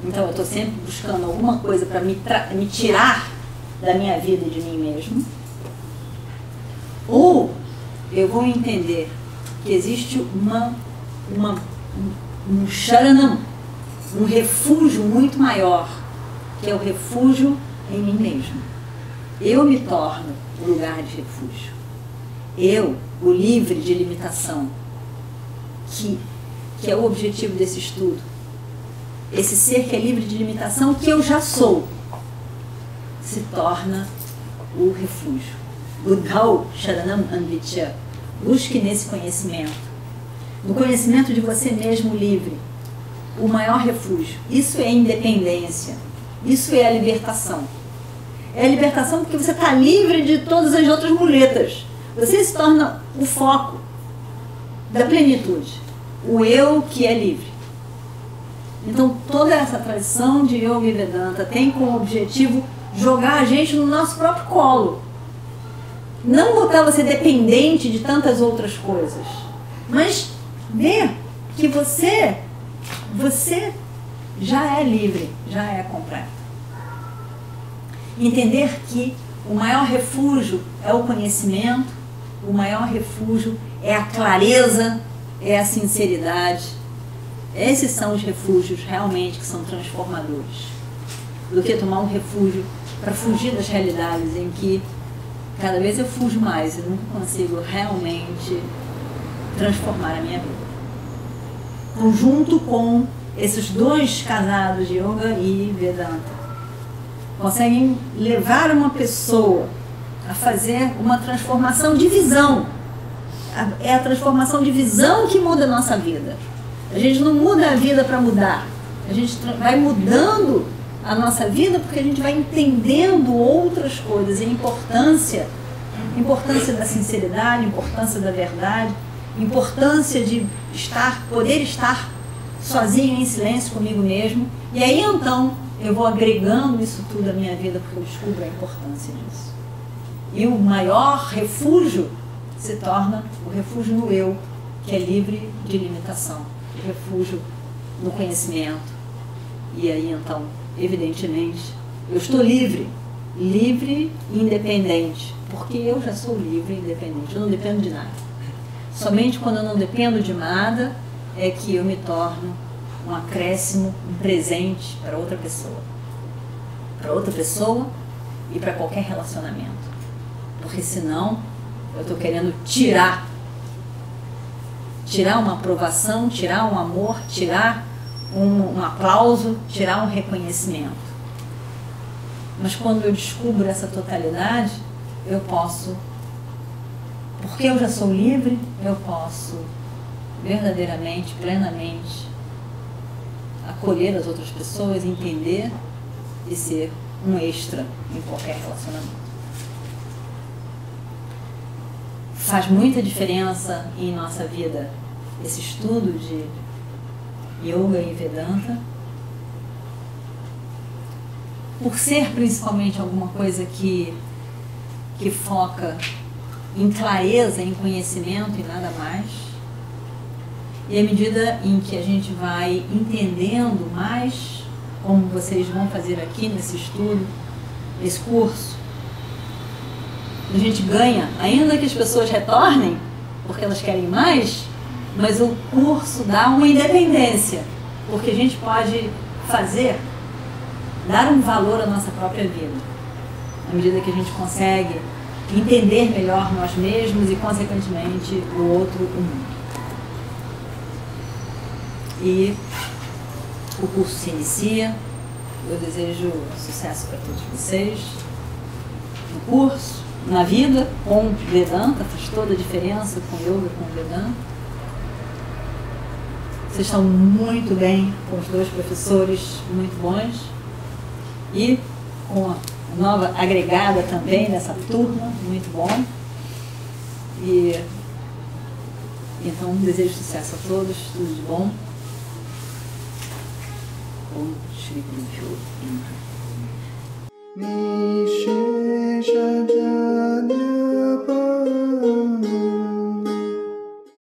[SPEAKER 1] Então eu estou sempre buscando alguma coisa para me tirar da minha vida e de mim mesmo. Ou eu vou entender que existe um Sharanam, um refúgio muito maior, que é o refúgio em mim mesmo. Eu me torno o lugar de refúgio. Eu, o livre de limitação, que é o objetivo desse estudo. Esse ser que é livre de limitação, que eu já sou, se torna o refúgio. Buddhau Sharanam Anvitya. Busque nesse conhecimento. No conhecimento de você mesmo livre. o maior refúgio. Isso é independência. Isso é a libertação. É a libertação porque você está livre de todas as outras muletas. Você se torna o foco da plenitude. O eu que é livre. Então toda essa tradição de Yoga e Vedanta tem como objetivo jogar a gente no nosso próprio colo. Não botar você dependente de tantas outras coisas. Mas ver que você já é livre, já é completo. Entender que o maior refúgio é o conhecimento, o maior refúgio é a clareza, é a sinceridade. Esses são os refúgios realmente que são transformadores. Do que tomar um refúgio para fugir das realidades em que cada vez eu fujo mais e nunca consigo realmente transformar a minha vida. Então, junto com esses dois casados de Yoga e Vedanta, conseguem levar uma pessoa a fazer uma transformação de visão. É a transformação de visão que muda a nossa vida. A gente não muda a vida para mudar. A gente vai mudando a nossa vida porque a gente vai entendendo outras coisas. E a importância da sinceridade, a importância da verdade, a importância de poder estar sozinho em silêncio comigo mesmo. E aí então eu vou agregando isso tudo à minha vida porque eu descubro a importância disso. E o maior refúgio se torna o refúgio no eu, que é livre de limitação. O refúgio no conhecimento. E aí então, evidentemente, eu estou livre e independente, porque eu já sou livre e independente, eu não dependo de nada. Somente quando eu não dependo de nada é que eu me torno um acréscimo, um presente para outra pessoa. Para outra pessoa e para qualquer relacionamento. Porque senão eu estou querendo tirar uma aprovação, tirar um amor, tirar um aplauso, tirar um reconhecimento. Mas quando eu descubro essa totalidade, eu posso, porque eu já sou livre, eu posso verdadeiramente, plenamente acolher as outras pessoas, entender e ser um extra em qualquer relacionamento. Faz muita diferença em nossa vida esse estudo de Yoga e Vedanta, por ser principalmente alguma coisa que foca em clareza, em conhecimento e nada mais. E à medida em que a gente vai entendendo mais, como vocês vão fazer aqui nesse estudo, nesse curso, a gente ganha, ainda que as pessoas retornem, porque elas querem mais, mas o curso dá uma independência, porque a gente pode dar um valor à nossa própria vida, à medida que a gente consegue entender melhor nós mesmos e, consequentemente, o outro, o mundo. E o curso se inicia. Eu desejo sucesso para todos vocês no curso, na vida, com Vedanta. Faz toda a diferença com Yoga, com Vedanta. Vocês estão muito bem com os dois professores muito bons e com a nova agregada também nessa turma, muito bom. E então desejo sucesso a todos, tudo de bom. Om Shri Guru Dev Namaha.